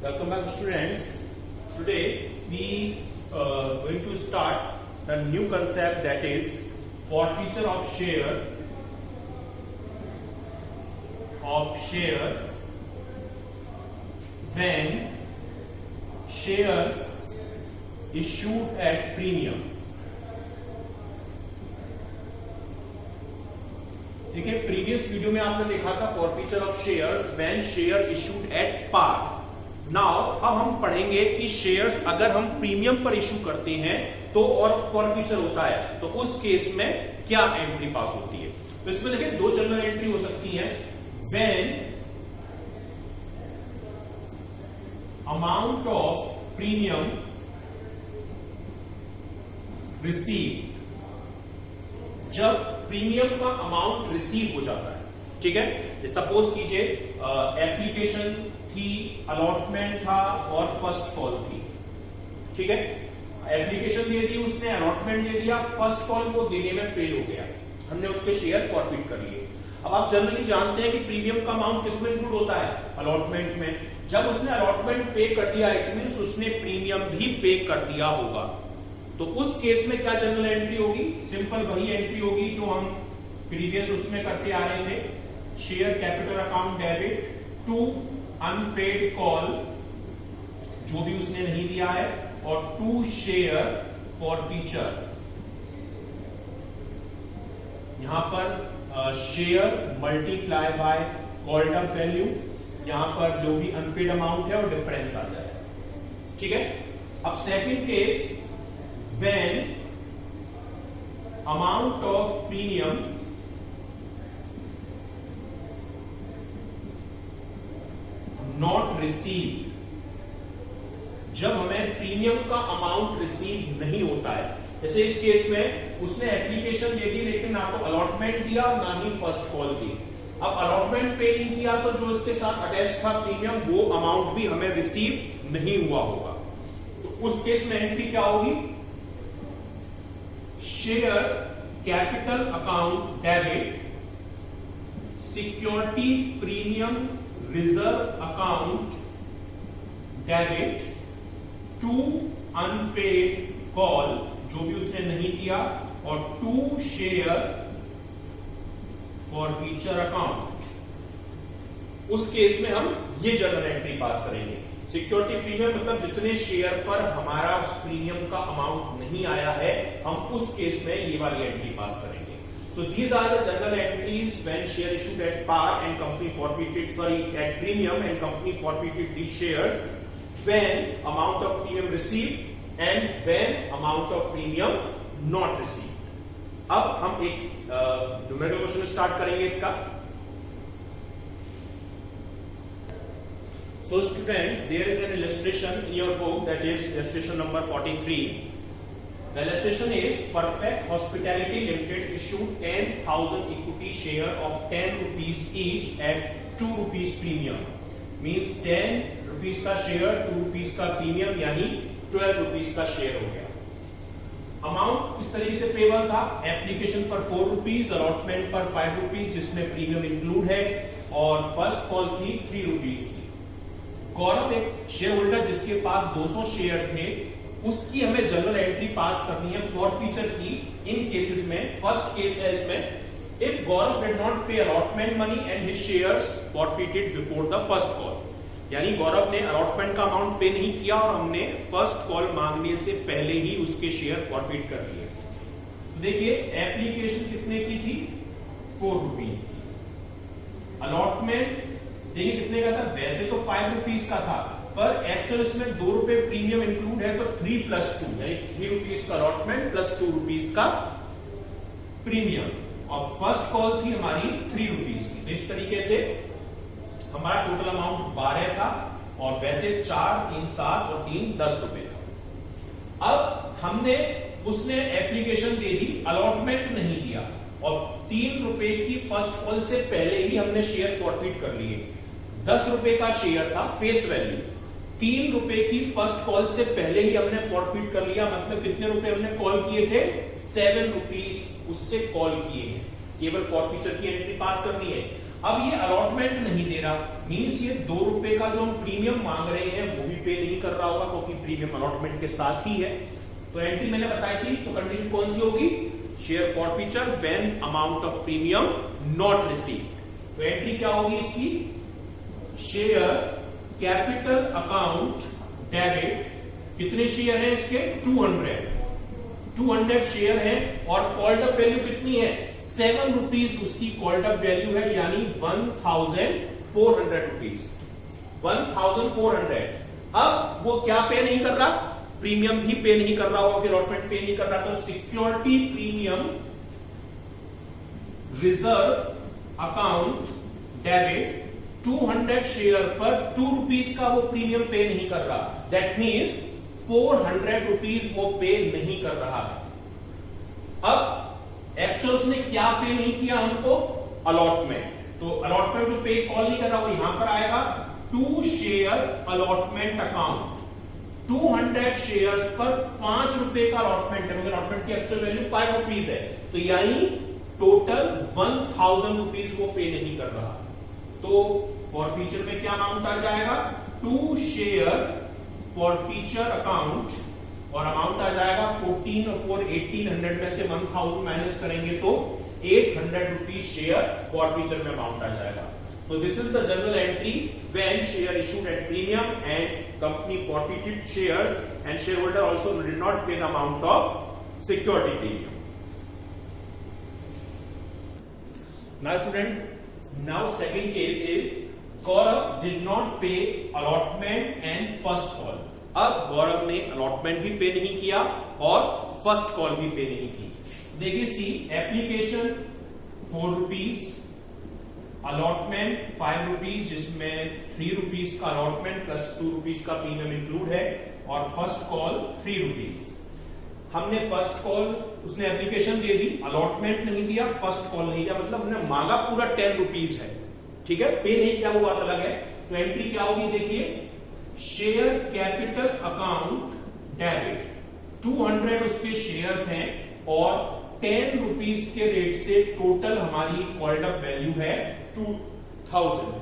Welcome back, students. Today we going to start a new concept, that is forfeiture of shares when shares issued at premium. देखिए, previous video में आपने देखा था forfeiture of shares when share issued at par. Now अब हम पढ़ेंगे कि shares अगर हम प्रीमियम पर इशू करते हैं तो और फॉरफीचर होता है तो उस केस में क्या एंट्री पास होती है। तो इसमें देखिए दो जनरल एंट्री हो सकती है। When amount of premium receive, जब प्रीमियम का अमाउंट रिसीव हो जाता है, ठीक है। सपोज कीजिए एप्लीकेशन थी, अलॉटमेंट था और फर्स्ट कॉल थी, ठीक है। एप्लीकेशन दे दी उसने, अलॉटमेंट दे दिया, फर्स्ट कॉल वो देने में फेल हो गया, हमने उसके शेयर फॉरफिट कर लिए। अब आप जनरली जानते हैं कि प्रीमियम का अमाउंट किसमें इंक्लूड होता है, अलॉटमेंट में। जब उसने अलॉटमेंट पे कर दिया, इट मींस उसने प्रीमियम भी पे कर दिया होगा। तो उस केस में क्या जनरल एंट्री होगी, सिंपल वही एंट्री होगी जो हम प्रीवियस उसमें करते आ रहे थे। Share capital account debit to unpaid call, जो भी उसने नहीं दिया है, और टू शेयर फॉरफीचर। यहां पर share multiply by called up value, यहां पर जो भी अनपेड अमाउंट है वो डिफरेंस आ जाए, ठीक है। अब second case, when amount of premium not received, जब हमें प्रीमियम का अमाउंट रिसीव नहीं होता है। जैसे इस केस में उसने एप्लीकेशन दे दी लेकिन ना तो अलॉटमेंट दिया ना ही फर्स्ट कॉल दी। अब अलॉटमेंट पे नहीं किया तो जो इसके साथ अटैच था प्रीमियम, वो अमाउंट भी हमें रिसीव नहीं हुआ होगा। तो उस केस में एंट्री क्या होगी, share capital account debit security premium reserve account debit to unpaid call, जो भी उसने नहीं किया, और टू शेयर फॉरफीचर अकाउंट। उस केस में हम ये जनरल एंट्री पास करेंगे। सिक्योरिटी प्रीमियम मतलब जितने शेयर पर हमारा प्रीमियम का अमाउंट नहीं आया है, हम उस केस में ये वाली एंट्री पास करेंगे। So these are the general entries when share issued at par and company forfeited, at premium and company forfeited these shares when amount of premium received and when amount of premium not received. अब हम एक numerical question start करेंगे इसका। So students, there is an illustration in your book, that is illustration number 43. The illustration is Perfect Hospitality Limited issued 10,000 equity share of 10 rupees each at 2 rupees premium. Means 10 rupees का share, 2 rupees का premium, यानी 12 rupees का share हो गया। Amount किस तरीके से payable था, एप्लीकेशन पर 4 rupees, अलॉटमेंट पर 5 rupees जिसमें प्रीमियम इंक्लूड है, और फर्स्ट कॉल थी 3 rupees की। गौरव एक शेयर होल्डर जिसके पास 200 शेयर थे, उसकी हमें जनरल एंट्री पास करनी है फॉरफीचर की। इन केसेस में फर्स्ट केस है इसमें, इफ गौरव डिड नॉट पे allotment money and his shares forfeited before the first call, यानी गौरव ने अलॉटमेंट का अमाउंट पे नहीं किया और हमने फर्स्ट कॉल मांगने से पहले ही उसके शेयर फॉरफिट कर दिए। तो देखिए एप्लीकेशन कितने की थी, 4 rupees की। अलॉटमेंट देखिए कितने का था, वैसे तो 5 rupees का था, पर एक्चुअल इसमें 2 रुपए प्रीमियम इंक्लूड है, तो 3 + 2 यानी 3 rupees का अलॉटमेंट प्लस 2 rupees का प्रीमियम, और फर्स्ट कॉल थी हमारी 3 rupees की। तो इस तरीके से हमारा टोटल अमाउंट 12 था, और वैसे 4, 3, 7 और 3, 10 रुपए था। अब हमने उसने एप्लीकेशन दे दी, अलॉटमेंट नहीं दिया, और 3 रुपए की फर्स्ट कॉल से पहले ही हमने शेयर फॉरफिट कर लिए। 10 रुपए का शेयर था फेस वैल्यू, 3 रुपए की फर्स्ट कॉल से पहले ही हमने फॉरफिट कर लिया। मतलब कितने रुपए हमने कॉल किए थे, 7 rupees उससे कॉल किए हैं। केवल फॉरफीचर की एंट्री पास करनी है। अब ये अलॉटमेंट नहीं दे रहा, मींस ये 2 रुपए का जो हम प्रीमियम मांग रहे हैं वो भी पे नहीं कर रहा होगा, क्योंकि प्रीमियम अलॉटमेंट के साथ ही है। तो एंट्री मैंने बताई थी, तो कंडीशन कौन सी होगी, share forfeiture when amount of premium not received. तो एंट्री क्या होगी इसकी, शेयर कैपिटल अकाउंट डेबिट, कितने शेयर हैं इसके, 200 शेयर है, और कॉल्ड अप वैल्यू कितनी है, 7 रुपीज उसकी कॉल्ड अप वैल्यू है, यानी 1400 रुपीज, 1400। अब वो क्या पे नहीं कर रहा, प्रीमियम भी पे नहीं कर रहा होगा, अलॉटमेंट पे नहीं कर रहा, तो security premium reserve account debit 200 share पर 2 रुपीज का वो प्रीमियम पे नहीं कर रहा, दैट मीन्स 400 रुपीज वो पे नहीं कर रहा है। अब एक्चुअल्स ने क्या पे नहीं किया हमको, अलॉटमेंट, तो अलॉटमेंट जो पे कॉल नहीं कर रहा वो यहां पर आएगा, 2 शेयर अलॉटमेंट अकाउंट, 200 शेयर्स पर 5 रुपए का अलॉटमेंट है, अलॉटमेंट की एक्चुअल वैल्यू 5 रुपीज है, तो यानी टोटल 1000 रुपीज वो पे नहीं कर रहा। तो फॉरफीचर में क्या अमाउंट आ जाएगा, 2 शेयर फॉरफीचर अकाउंट, और अमाउंट आ जाएगा 14 और 4 1800 में से 1000 माइनस करेंगे तो 800 रुपीज शेयर फॉरफीचर में अमाउंट आ जाएगा। So this is the journal entry when share issued at premium and company forfeited shares and shareholder also did not pay the amount of security premium. Now student, now second case is Gaurav did not pay allotment and first call. अब गौरव ने allotment भी पे नहीं किया और first call भी पे नहीं की। देखिए सी, एप्लीकेशन 4 रुपीज, अलॉटमेंट 5 रुपीज, जिसमें 3 रुपीज का अलॉटमेंट प्लस 2 रुपीज का प्रीमियम इंक्लूड है, और फर्स्ट कॉल 3 रुपीज। हमने फर्स्ट कॉल, उसने एप्लीकेशन दे दी, अलॉटमेंट नहीं दिया, फर्स्ट कॉल नहीं दिया, मतलब हमने मांगा पूरा 10 रुपीज है, ठीक है, पे नहीं किया वो बात अलग है। तो एंट्री क्या होगी, देखिए, शेयर कैपिटल अकाउंट डेबिट, 200 उसके शेयर्स हैं और 10 रुपीज के रेट से टोटल हमारी कॉल्ड अप वैल्यू है 2000।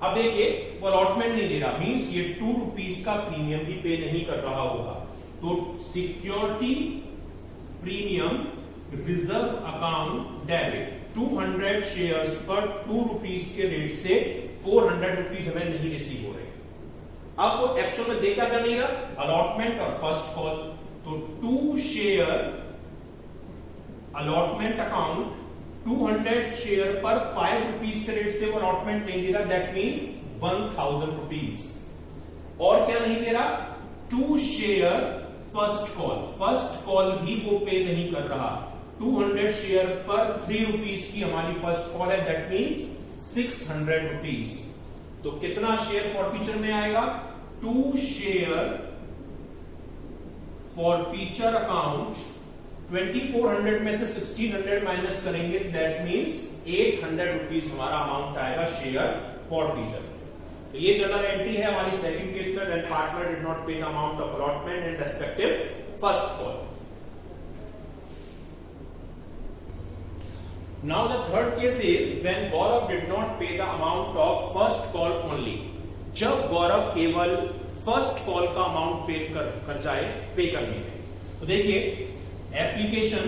अब देखिए वो अलॉटमेंट नहीं दे रहा, मींस ये 2 रुपीज का प्रीमियम भी पे नहीं कर रहा होगा, तो security premium reserve account debit 200 shares पर 2 रुपीज के रेट से 400 रुपीज हमें नहीं रिसीव हो रहे। अब वो एक्चुअल में देखा क्या नहीं रहा, अलॉटमेंट और फर्स्ट कॉल, तो 2 शेयर अलॉटमेंट अकाउंट 200 शेयर पर 5 रुपीज के रेट से वो अलॉटमेंट नहीं दे रहा, दैट मीन्स 1000 रुपीज। और क्या नहीं दे रहा, 2 share first call, first call भी वो पे नहीं कर रहा, 200 शेयर पर 3 रुपीज की हमारी फर्स्ट कॉल है, दैट मीन्स 600 रुपीज। तो कितना शेयर फॉरफीचर में आएगा, 2 शेयर फॉरफीचर अकाउंट, 2400 में से 1600 माइनस करेंगे, दैट मीन्स 800 रुपीज हमारा अमाउंट आएगा शेयर फॉरफीचर। तो ये जनरल एंट्री है हमारी सेकंड केस में, when partner did not pay the amount of allotment and respective first call. Now the third case is when Gaurav did not pay the amount of first call only. जब गौरव केवल first call का amount पे कर जाए पे करने में, तो देखिए एप्लीकेशन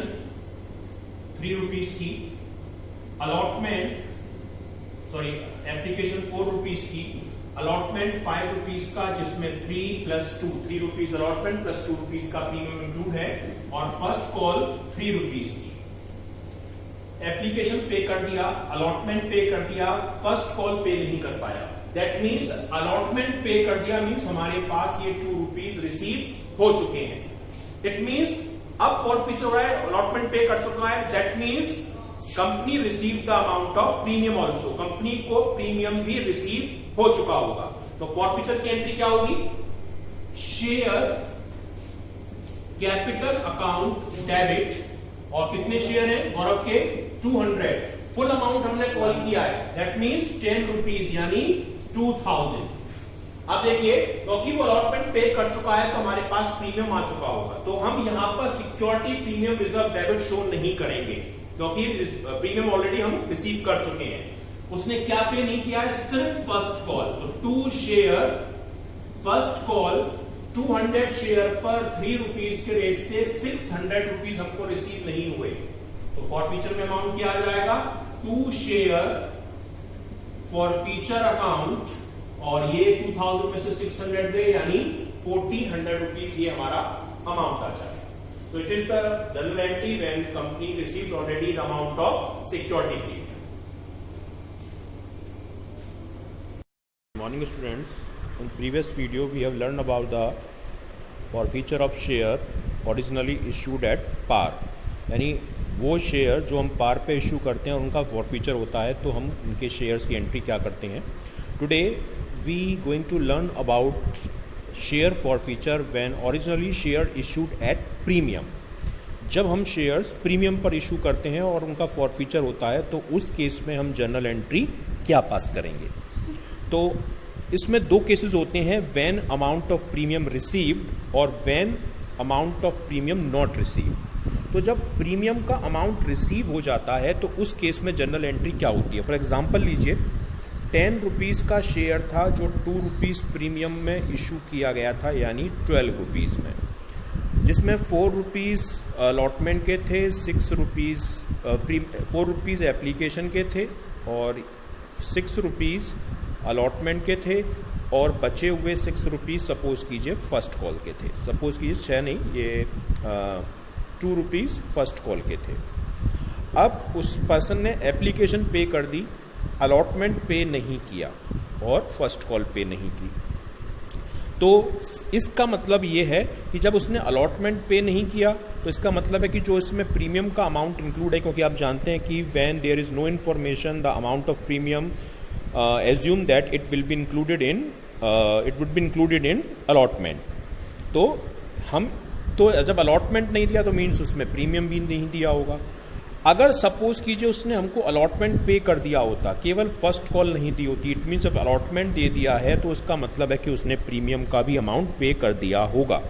3 रुपीज की, अलॉटमेंट एप्लीकेशन 4 रुपीज की, अलॉटमेंट 5 रुपीज का, जिसमें 3 + 2 3 रुपीज अलॉटमेंट प्लस 2 रुपीज का प्रीमियम इंक्लूड है, और फर्स्ट कॉल 3 रुपीज की। एप्लीकेशन पे कर दिया, अलॉटमेंट पे कर दिया, फर्स्ट कॉल पे नहीं कर पाया, दैट मीन्स अलॉटमेंट पे कर दिया मीन्स हमारे पास ये 2 रुपीज रिसीव हो चुके हैं। इट मीन्स अब फॉरफीचर हो रहा है, अलॉटमेंट पे कर चुका है, that means company receive the amount of premium also, company को प्रीमियम भी रिसीव हो चुका होगा। तो फॉरफीचर की एंट्री क्या होगी, शेयर कैपिटल अकाउंट डेबिट, और कितने शेयर हैं गौरव के, 200, फुल अमाउंट हमने कॉल किया है, दैट मीन्स 10 रुपीज यानी 2000। अब देखिए क्योंकि वो अलॉटमेंट पे कर चुका है तो हमारे पास प्रीमियम आ चुका होगा, तो हम यहां पर security premium reserve debit show नहीं करेंगे, क्योंकि प्रीमियम ऑलरेडी हम रिसीव कर चुके हैं। उसने क्या पे नहीं किया है, सिर्फ फर्स्ट कॉल। तो 2 शेयर फर्स्ट कॉल 200 शेयर पर 3 रुपीज के रेट से 600 रुपीज हमको रिसीव नहीं हुए, तो फॉरफीचर में अमाउंट क्या आ जाएगा, 2 शेयर फॉरफीचर अकाउंट, और ये 2000 में से 600 दे यानी 1400 रुपीज ये हमारा अमाउंट आ जाएगा। So it is the journal entry when company received already the amount of security premium. Morning students, in previous video we have learned about the forfeiture of share originally issued at par, यानी वो share जो हम पार पे issue करते हैं और उनका forfeiture होता है, तो हम उनके शेयर्स की एंट्री क्या करते हैं। Today we going to learn about share forfeiture when originally share issued at premium. जब हम शेयर्स प्रीमियम पर इशू करते हैं और उनका फॉरफीचर होता है, तो उस केस में हम जर्नल एंट्री क्या पास करेंगे। तो इसमें 2 केसेस होते हैं, when amount of premium received और when amount of premium not received. तो जब प्रीमियम का अमाउंट रिसीव हो जाता है तो उस केस में जनरल एंट्री क्या होती है। फॉर एग्जांपल लीजिए 10 रुपीज़ का शेयर था जो 2 रुपीज़ प्रीमियम में इशू किया गया था, यानी 12 रुपीज़ में, जिसमें 4 रुपीज़ अलॉटमेंट के थे, 6 रुपीज़ 4 रुपीज़ एप्लीकेशन के थे और 6 रुपीज़ अलॉटमेंट के थे, और बचे हुए 6 रुपीज़ सपोज कीजिए फर्स्ट कॉल के थे। सपोज कीजिए 6 नहीं, ये 2 रुपीज़ फर्स्ट कॉल के थे। अब उस पर्सन ने एप्लीकेशन पे कर दी, अलॉटमेंट पे नहीं किया और फर्स्ट कॉल पे नहीं की। तो इसका मतलब ये है कि जब उसने अलॉटमेंट पे नहीं किया तो इसका मतलब है कि जो इसमें प्रीमियम का अमाउंट इंक्लूड है, क्योंकि आप जानते हैं कि when there is no information the amount of premium assume that it will be included in it would be included in allotment। तो जब अलॉटमेंट नहीं दिया तो मीन्स उसमें प्रीमियम भी नहीं दिया होगा। अगर सपोज कीजिए उसने हमको अलॉटमेंट पे कर दिया होता, केवल फर्स्ट कॉल नहीं दी होती, इट मीन्स जब अलॉटमेंट दे दिया है तो उसका मतलब है कि उसने प्रीमियम का भी अमाउंट पे कर दिया होगा।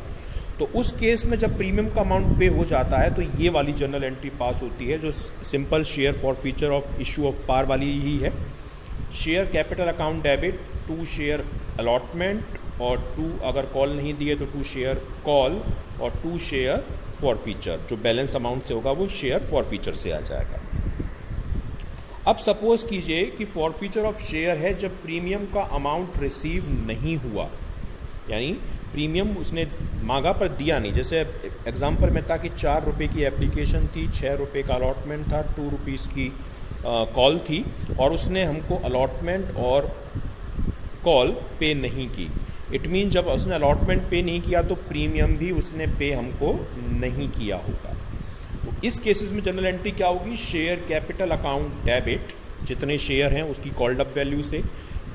तो उस केस में जब प्रीमियम का अमाउंट पे हो जाता है तो ये वाली जर्नल एंट्री पास होती है, जो simple share forfeiture of issue of par वाली ही है। Share capital account debit, 2 share allotment, और 2 अगर कॉल नहीं दिए तो 2 शेयर कॉल, और 2 शेयर फॉरफीचर, जो बैलेंस अमाउंट से होगा वो शेयर फॉरफीचर से आ जाएगा। अब सपोज कीजिए कि फॉरफीचर ऑफ शेयर है जब प्रीमियम का अमाउंट रिसीव नहीं हुआ, यानी प्रीमियम उसने मांगा पर दिया नहीं। जैसे एग्जांपल में था कि 4 रुपये की एप्लीकेशन थी, 6 रुपये का अलॉटमेंट था, 2 रुपीज़ की कॉल थी, और उसने हमको अलॉटमेंट और कॉल पे नहीं की। इट मीन जब उसने अलॉटमेंट पे नहीं किया तो प्रीमियम भी उसने पे हमको नहीं किया होगा। तो इस केसेस में जनरल एंट्री क्या होगी, शेयर कैपिटल अकाउंट डेबिट, जितने शेयर हैं उसकी कॉल्ड अप वैल्यू से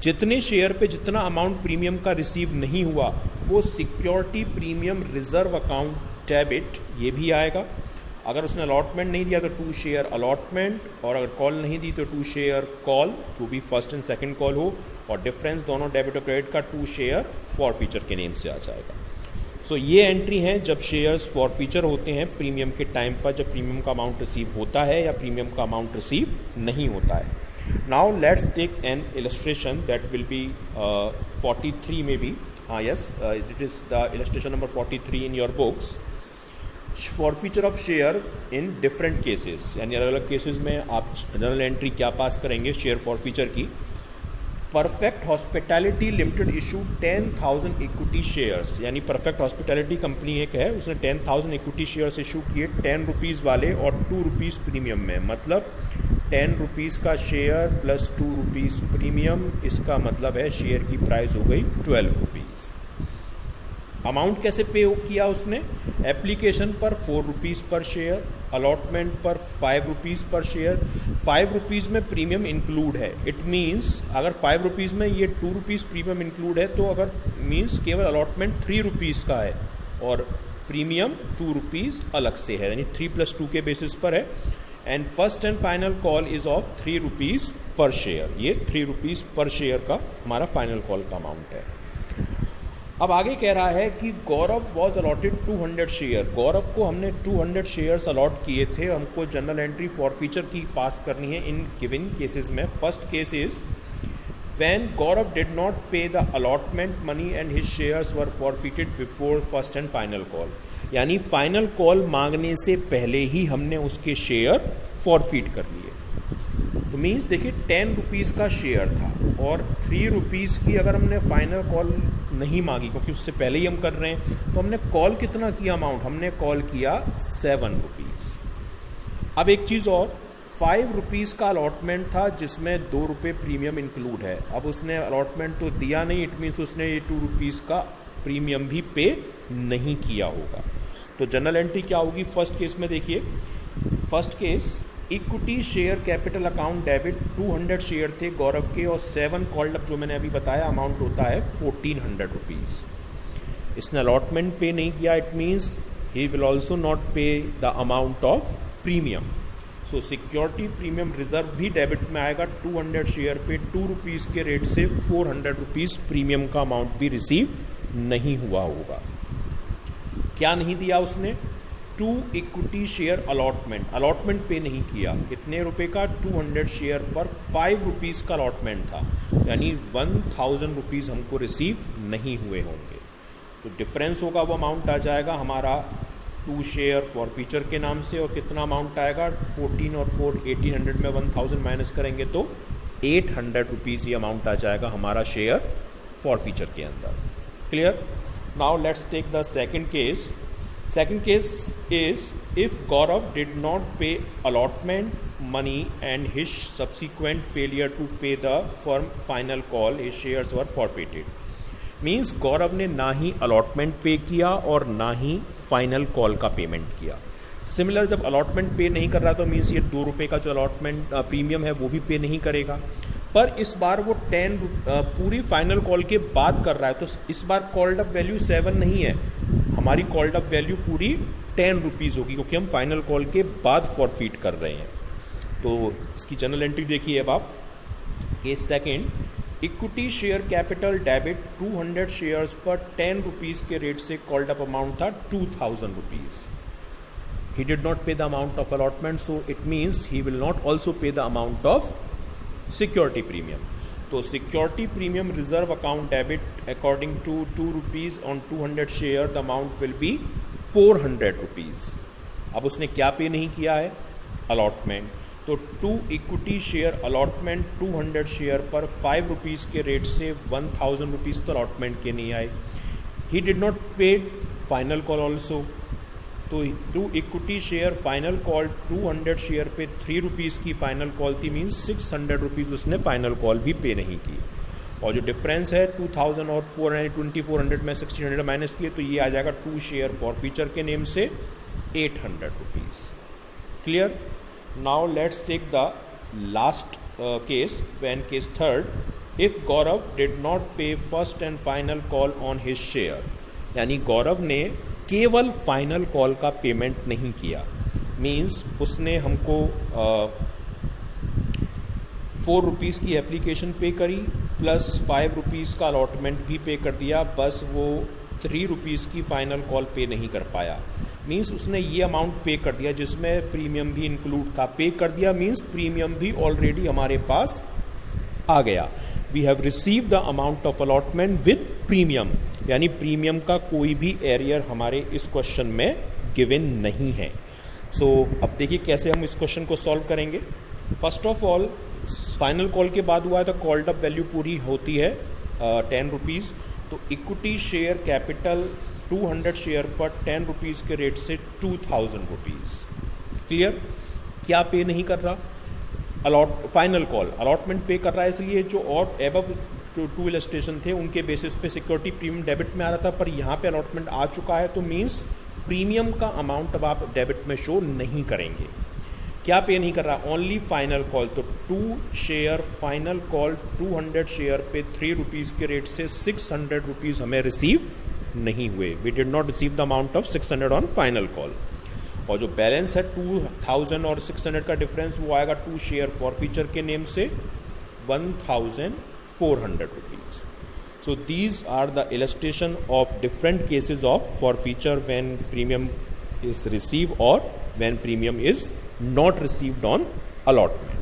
जितने शेयर पे जितना अमाउंट प्रीमियम का रिसीव नहीं हुआ वो security premium reserve account debit, ये भी आएगा। अगर उसने अलॉटमेंट नहीं दिया तो 2 शेयर अलॉटमेंट, और अगर कॉल नहीं दी तो 2 शेयर कॉल, जो भी फर्स्ट एंड सेकंड कॉल हो, और डिफरेंस दोनों डेबिट और क्रेडिट का 2 शेयर फॉरफीचर के नेम से आ जाएगा। सो ये एंट्री है जब शेयर्स फॉरफीचर होते हैं प्रीमियम के टाइम पर, जब प्रीमियम का अमाउंट रिसीव होता है या प्रीमियम का अमाउंट रिसीव नहीं होता है। Now let's take an illustration that will be 43 में भी, हाँ yes, it is the illustration number 43 in your books. Forfeiture of share in different cases, यानी अलग अलग केसेस में आप जनरल एंट्री क्या पास करेंगे शेयर फॉरफीचर की। Perfect hospitality limited issue 10,000 equity shares, यानी परफेक्ट हॉस्पिटैलिटी कंपनी एक है, उसने 10,000 इक्विटी शेयर्स इशू किए 10 रुपीज़ वाले और 2 रुपीज़ प्रीमियम में, मतलब 10 रुपीज़ का शेयर प्लस 2 रुपीज़ प्रीमियम, इसका मतलब है शेयर की प्राइस हो गई 12 रुपीज़। अमाउंट कैसे पे किया उसने, एप्लीकेशन पर 4 रुपीज़ पर शेयर, अलॉटमेंट पर 5 रुपीज़ पर शेयर। 5 रुपीज़ में प्रीमियम इंक्लूड है, इट मीन्स अगर 5 रुपीज़ में ये 2 रुपीज़ प्रीमियम इंक्लूड है तो अगर मीन्स केवल अलॉटमेंट 3 रुपीज़ का है और प्रीमियम 2 रुपीज़ अलग से है, यानी 3 + 2 के बेसिस पर है। And first and final call is of 3 rupees पर शेयर, ये 3 रुपीज़ पर शेयर का हमारा फाइनल कॉल का अमाउंट है। अब आगे कह रहा है कि गौरव वॉज अलॉटेड 200 शेयर, गौरव को हमने 200 शेयर्स अलॉट किए थे, हमको जनरल एंट्री फॉरफीचर की पास करनी है इन गिवन केसेस में। First case is when Gaurav did not pay the allotment money and his shares were forfeited before first and final call, यानी फाइनल कॉल मांगने से पहले ही हमने उसके शेयर फॉरफिट कर लिए। तो मीन्स देखिए 10 रुपीज़ का शेयर था और 3 रुपीज़ की अगर हमने फाइनल कॉल नहीं मांगी, क्योंकि उससे पहले ही हम कर रहे हैं, तो हमने कॉल कितना किया अमाउंट, हमने कॉल किया 7 रुपीज़। अब एक चीज़ और, 5 रुपीज़ का अलॉटमेंट था जिसमें 2 रुपये प्रीमियम इंक्लूड है। अब उसने अलॉटमेंट तो दिया नहीं, इट मीन्स उसने ये 2 रुपीज़ का प्रीमियम भी पे नहीं किया होगा। तो जनरल एंट्री क्या होगी फर्स्ट केस में, देखिए first case equity share capital account debit 200 share थे गौरव के और 7 कॉल्ड अप जो मैंने अभी बताया अमाउंट होता है 1400 रुपीज़। इसने अलॉटमेंट पे नहीं किया, it means he will also not pay the amount of premium. So security premium reserve भी डेबिट में आएगा, 200 शेयर पे 2 रुपीज़ के रेट से 400 रुपीज़ प्रीमियम का अमाउंट भी रिसीव नहीं हुआ होगा। क्या नहीं दिया उसने, 2 equity share allotment, allotment pay नहीं किया। कितने रुपए का, 200 शेयर पर 5 रुपीज़ का अलॉटमेंट था, यानी 1000 रुपीज़ हमको रिसीव नहीं हुए होंगे। तो डिफरेंस होगा वो अमाउंट आ जाएगा हमारा 2 शेयर फॉरफीचर के नाम से, और कितना अमाउंट आएगा 14 और 4 1800 में 1000 माइनस करेंगे तो 800 रुपीज़ ये अमाउंट आ जाएगा हमारा शेयर फॉरफीचर के अंदर। Clear? Now let's take the second case. Second case is if Gaurav did not pay allotment money and his subsequent failure to pay the firm final call, his shares were forfeited. Means गौरव ने ना ही allotment पे किया और ना ही final call का payment किया। Similar जब allotment pay नहीं कर रहा तो मीन्स ये 2 रुपये का जो अलॉटमेंट प्रीमियम है वो भी पे नहीं करेगा, पर इस बार वो 10 पूरी फाइनल कॉल के बाद कर रहा है, तो इस बार कॉल्ड अप वैल्यू 7 नहीं है, हमारी कॉल्ड अप वैल्यू पूरी 10 रुपीज़ होगी, क्योंकि हम फाइनल कॉल के बाद फॉरफीट कर रहे हैं। तो इसकी जनरल एंट्री देखिए अब आप। Case second, equity share capital debit 200 shares पर 10 रुपीज़ के रेट से कॉल्ड अप अमाउंट था 2000 rupees. He did not pay the amount of allotment, so it means he will not also pay the amount of security premium. तो security premium reserve account debit according to 2 rupees on 200 share, the amount will be 400 rupees. अब उसने क्या पे नहीं किया है, allotment. तो 2 equity share allotment 200 share पर 5 रुपीज़ के रेट से 1000 रुपीज़ तो अलॉटमेंट के नहीं आए। ही डिड नॉट पे फाइनल कॉल ऑल्सो, तो 2 equity share final call 200 share पे 3 रुपीज़ की फाइनल कॉल थी, मीन्स 600 रुपीज़ उसने फाइनल कॉल भी पे नहीं की। और जो डिफरेंस है 2000 और 2400 में 1600 माइनस किए तो ये आ जाएगा 2 शेयर फॉरफीचर के नेम से 800 rupees. Clear? Now let's take the last case, when case third, if Gaurav did not pay first and final call on his share, यानी गौरव ने केवल फाइनल कॉल का पेमेंट नहीं किया, मीन्स उसने हमको 4 रुपीज़ की एप्लीकेशन पे करी प्लस 5 रुपीज़ का अलॉटमेंट भी पे कर दिया, बस वो 3 रुपीज़ की फाइनल कॉल पे नहीं कर पाया। मीन्स उसने ये अमाउंट पे कर दिया जिसमें प्रीमियम भी इंक्लूड था, पे कर दिया मीन्स प्रीमियम भी ऑलरेडी हमारे पास आ गया। We have receive the amount of allotment with premium, यानी प्रीमियम का कोई भी एरियर हमारे इस क्वेश्चन में गिवन नहीं है। सो अब देखिए कैसे हम इस क्वेश्चन को सॉल्व करेंगे। First of all final call के बाद हुआ है तो कॉल्ड अप वैल्यू पूरी होती है 10 रुपीज़, तो इक्विटी शेयर कैपिटल 200 शेयर पर 10 रुपीज़ के रेट से 2000 रुपीज़। क्लियर? क्या पे नहीं कर रहा, फाइनल कॉल, अलॉटमेंट पे कर रहा है, इसलिए जो और एबव जो 2 इलस्ट्रेशन थे उनके बेसिस पे सिक्योरिटी प्रीमियम डेबिट में आ रहा था, पर यहाँ पे अलॉटमेंट आ चुका है, तो मीन्स प्रीमियम का अमाउंट अब आप डेबिट में शो नहीं करेंगे। क्या पे नहीं कर रहा, ओनली फाइनल कॉल, तो 2 शेयर फाइनल कॉल 200 शेयर पे 3 रुपीज़ के रेट से 600 रुपीज़ हमें रिसीव नहीं हुए। We did not receive the amount of 600 on final call. और जो बैलेंस है 2000 और 600 का डिफरेंस वो आएगा 2 शेयर फॉरफीचर के नेम से 1400 rupees. So these are the illustration of different cases of forfeiture when premium is received or when premium is not received on allotment.